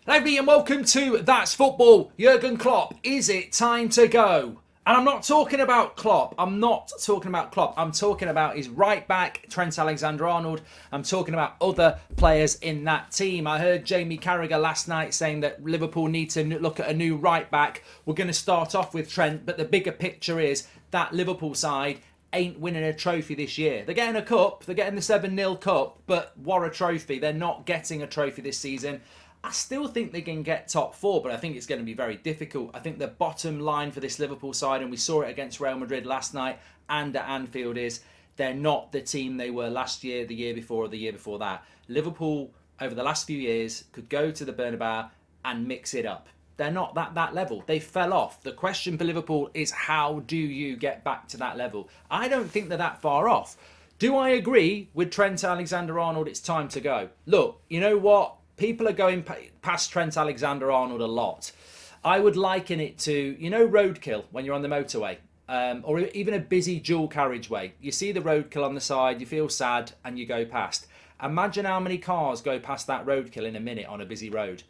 Hello everybody and welcome to That's Football. Jurgen Klopp, is it time to go? And I'm not talking about Klopp. I'm talking about his right back, Trent Alexander Arnold. I'm talking about other players in that team. I heard Jamie Carragher last night saying that Liverpool need to look at a new right back. We're going to start off with Trent, but the bigger picture is that Liverpool side ain't winning a trophy this year. They're getting a cup. They're getting the 7-0 cup, but what a trophy. They're not getting a trophy this season. I still think they can get top four, but I think it's going to be very difficult. I think the bottom line for this Liverpool side, and we saw it against Real Madrid last night and at Anfield, is they're not the team they were last year, the year before, or the year before that. Liverpool, over the last few years, could go to the Bernabeu and mix it up. They're not that level. They fell off. The question for Liverpool is, how do you get back to that level? I don't think they're that far off. Do I agree with Trent Alexander Arnold? It's time to go. Look, you know what? People are going past Trent Alexander Arnold a lot. I would liken it to, roadkill when you're on the motorway, or even a busy dual carriageway. You see the roadkill on the side, you feel sad, and you go past. Imagine how many cars go past that roadkill in a minute on a busy road.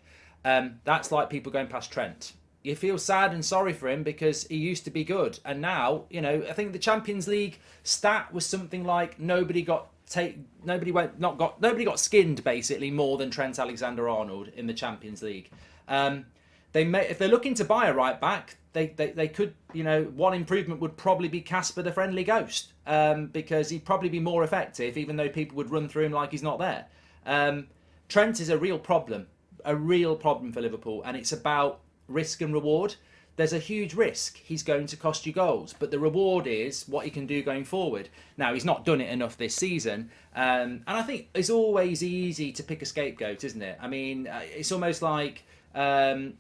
That's like people going past Trent. You feel sad and sorry for him because he used to be good, and now, I think the Champions League stat was something like nobody got skinned basically more than Trent Alexander-Arnold in the Champions League. If they're looking to buy a right back, they could, one improvement would probably be Casper the Friendly Ghost, because he'd probably be more effective even though people would run through him like he's not there. Trent is a real problem for Liverpool, and it's about risk and reward. There's a huge risk. He's going to cost you goals, but the reward is what he can do going forward. Now, he's not done it enough this season, and I think it's always easy to pick a scapegoat, isn't it? I mean, it's almost like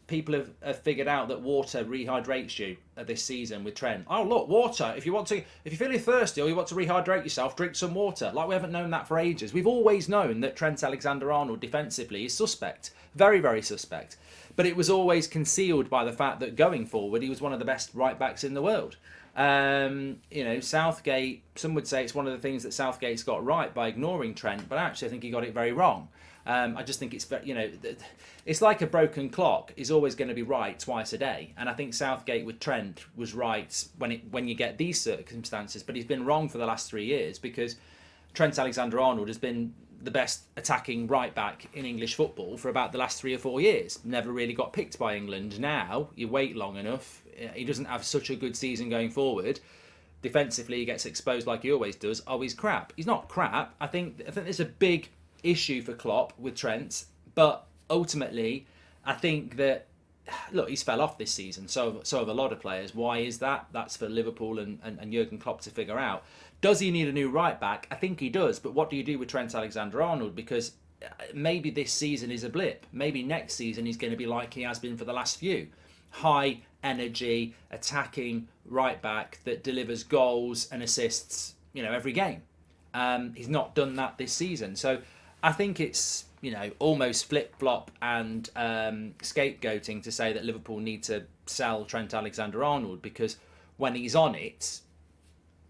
people have figured out that water rehydrates you this season with Trent. Oh, look, water. If you're feeling thirsty or you want to rehydrate yourself, drink some water. Like, we haven't known that for ages. We've always known that Trent Alexander-Arnold defensively is suspect. Very, very suspect. But it was always concealed by the fact that going forward, he was one of the best right backs in the world. Southgate, some would say it's one of the things that Southgate's got right by ignoring Trent, but actually I think he got it very wrong. I just think it's like a broken clock is always going to be right twice a day. And I think Southgate with Trent was right when you get these circumstances, but he's been wrong for the last 3 years because Trent Alexander-Arnold has been the best attacking right back in English football for about the last 3 or 4 years. Never really got picked by England. Now, you wait long enough, he doesn't have such a good season going forward. Defensively, he gets exposed like he always does. Oh, he's crap. He's not crap. I think there's a big issue for Klopp with Trent, but ultimately, I think that, look, he's fell off this season. So have a lot of players. Why is that? That's for Liverpool and Jurgen Klopp to figure out. Does he need a new right back? I think he does. But what do you do with Trent Alexander-Arnold? Because maybe this season is a blip. Maybe next season he's going to be like he has been for the last few. High energy, attacking right back that delivers goals and assists, every game. He's not done that this season. So I think it's, almost flip-flop and scapegoating to say that Liverpool need to sell Trent Alexander-Arnold, because when he's on it,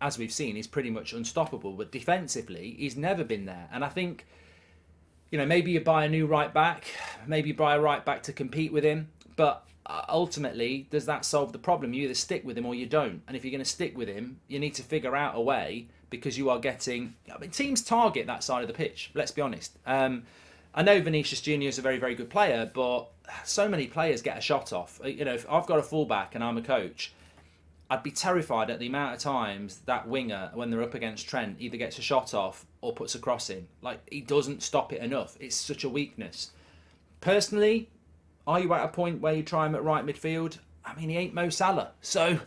as we've seen, he's pretty much unstoppable. But defensively, he's never been there. And I think, maybe you buy a new right back, maybe you buy a right back to compete with him, but ultimately, does that solve the problem? You either stick with him or you don't. And if you're going to stick with him, you need to figure out a way, because you are getting... teams target that side of the pitch, let's be honest. I know Vinicius Junior is a very, very good player, but so many players get a shot off. If I've got a fullback and I'm a coach, I'd be terrified at the amount of times that winger, when they're up against Trent, either gets a shot off or puts a cross in. Like, he doesn't stop it enough. It's such a weakness. Personally, are you at a point where you try him at right midfield? I mean, he ain't Mo Salah, so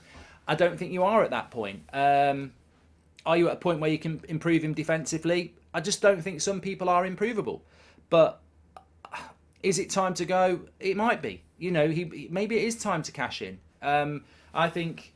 I don't think you are at that point. Are you at a point where you can improve him defensively? I just don't think some people are improvable. But is it time to go? It might be. Maybe it is time to cash in. I think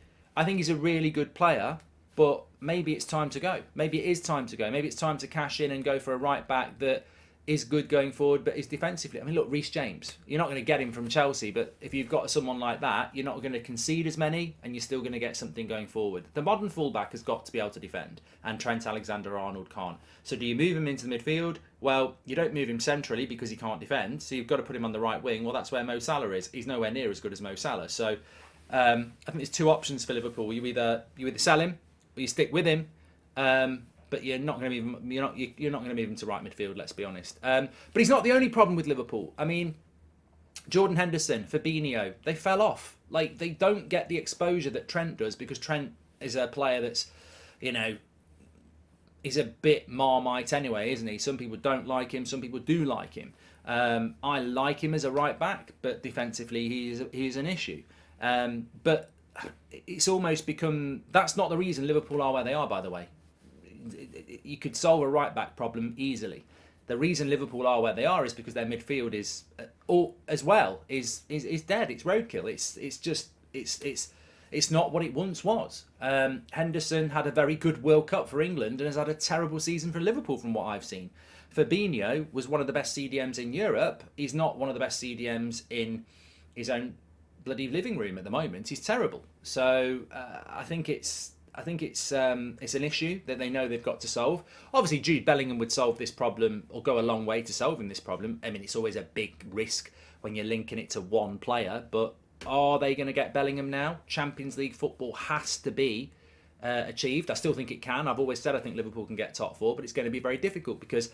he's a really good player, but maybe it's time to go. Maybe it is time to go. Maybe it's time to cash in and go for a right back that is good going forward, but is defensively. I mean, look, Reece James, you're not going to get him from Chelsea, but if you've got someone like that, you're not going to concede as many, and you're still going to get something going forward. The modern fullback has got to be able to defend, and Trent Alexander Arnold can't. So do you move him into the midfield? Well, you don't move him centrally because he can't defend, so you've got to put him on the right wing. Well, that's where Mo Salah is. He's nowhere near as good as Mo Salah. So I think there's two options for Liverpool. You either sell him or you stick with him. But you're not going to move him. You're not going to move him to right midfield. Let's be honest. But he's not the only problem with Liverpool. I mean, Jordan Henderson, Fabinho, they fell off. Like, they don't get the exposure that Trent does because Trent is a player that's, he's a bit Marmite anyway, isn't he? Some people don't like him. Some people do like him. I like him as a right back, but defensively he's an issue. But it's almost become, that's not the reason Liverpool are where they are, by the way. You could solve a right back problem easily. The reason Liverpool are where they are is because their midfield is as well is dead. It's roadkill. It's not what it once was. Henderson had a very good World Cup for England and has had a terrible season for Liverpool from what I've seen. Fabinho was one of the best CDMs in Europe. He's not one of the best CDMs in his own bloody living room at the moment. He's terrible. So I think it's an issue that they know they've got to solve. Obviously, Jude Bellingham would solve this problem or go a long way to solving this problem. I mean, it's always a big risk when you're linking it to one player, but are they going to get Bellingham now? Champions League football has to be achieved. I still think it can. I've always said I think Liverpool can get top four, but it's going to be very difficult because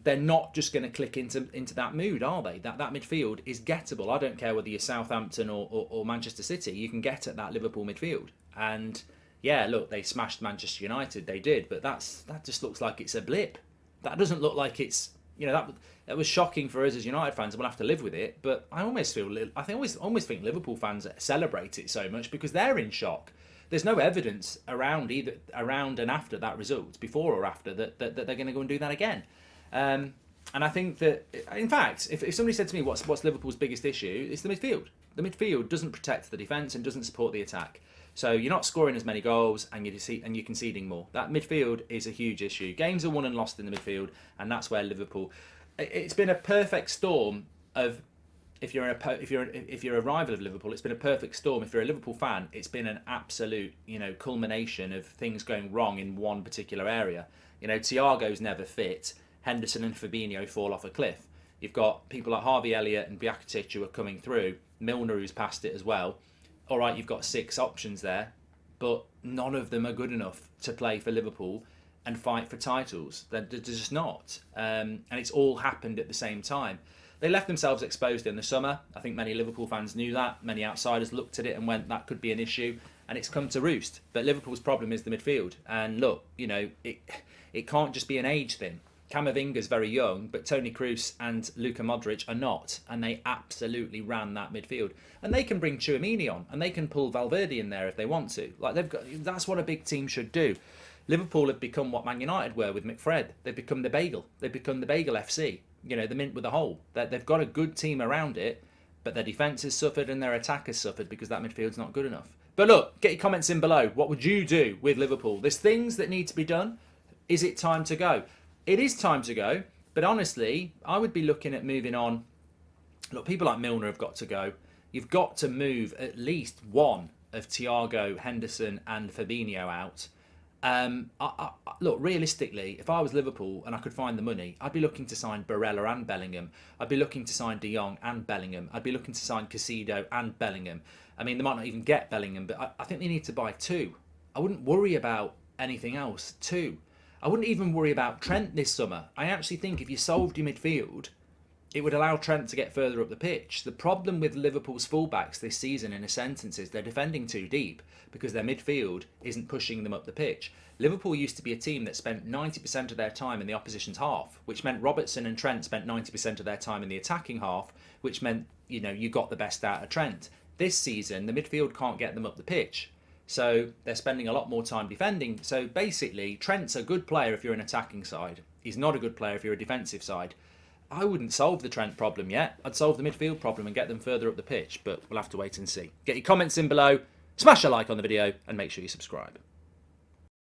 they're not just going to click into that mood, are they? That midfield is gettable. I don't care whether you're Southampton or Manchester City. You can get at that Liverpool midfield. And yeah, look, they smashed Manchester United. They did, but that just looks like it's a blip. That doesn't look like it's, that was shocking for us as United fans, and we'll have to live with it. But I almost think Liverpool fans celebrate it so much because they're in shock. There's no evidence around and after that result, before or after, that they're going to go and do that again. And I think that, in fact, if somebody said to me what's Liverpool's biggest issue, it's the midfield. The midfield doesn't protect the defence and doesn't support the attack. So you're not scoring as many goals and you're conceding more. That midfield is a huge issue. Games are won and lost in the midfield, and that's where Liverpool. It's been a perfect storm of. If you're a rival of Liverpool, it's been a perfect storm. If you're a Liverpool fan, it's been an absolute culmination of things going wrong in one particular area. Thiago's never fit. Henderson and Fabinho fall off a cliff. You've got people like Harvey Elliott and Bjakutic who are coming through. Milner, who's passed it as well. All right, you've got 6 options there, but none of them are good enough to play for Liverpool and fight for titles. They're just not. And it's all happened at the same time. They left themselves exposed in the summer. I think many Liverpool fans knew that. Many outsiders looked at it and went, that could be an issue. And it's come to roost. But Liverpool's problem is the midfield. And look, it can't just be an age thing. Camavinga's very young, but Toni Kroos and Luka Modric are not, and they absolutely ran that midfield. And they can bring Tchouaméni on, and they can pull Valverde in there if they want to. That's what a big team should do. Liverpool have become what Man United were with McFred. They've become the bagel. They've become the bagel FC. The mint with a hole. They've got a good team around it, but their defence has suffered and their attack has suffered because that midfield's not good enough. But look, get your comments in below. What would you do with Liverpool? There's things that need to be done. Is it time to go? It is time to go, but honestly, I would be looking at moving on. Look, people like Milner have got to go. You've got to move at least one of Thiago, Henderson and Fabinho out. Look, realistically, if I was Liverpool and I could find the money, I'd be looking to sign Barella and Bellingham. I'd be looking to sign De Jong and Bellingham. I'd be looking to sign Caicedo and Bellingham. I mean, they might not even get Bellingham, but I think they need to buy 2. I wouldn't worry about anything else. 2. I wouldn't even worry about Trent this summer. I actually think if you solved your midfield, it would allow Trent to get further up the pitch. The problem with Liverpool's fullbacks this season, in a sentence, is they're defending too deep because their midfield isn't pushing them up the pitch. Liverpool used to be a team that spent 90% of their time in the opposition's half, which meant Robertson and Trent spent 90% of their time in the attacking half, which meant, you got the best out of Trent. This season, the midfield can't get them up the pitch. So they're spending a lot more time defending. So basically, Trent's a good player if you're an attacking side. He's not a good player if you're a defensive side. I wouldn't solve the Trent problem yet. I'd solve the midfield problem and get them further up the pitch, but we'll have to wait and see. Get your comments in below, smash a like on the video, and make sure you subscribe.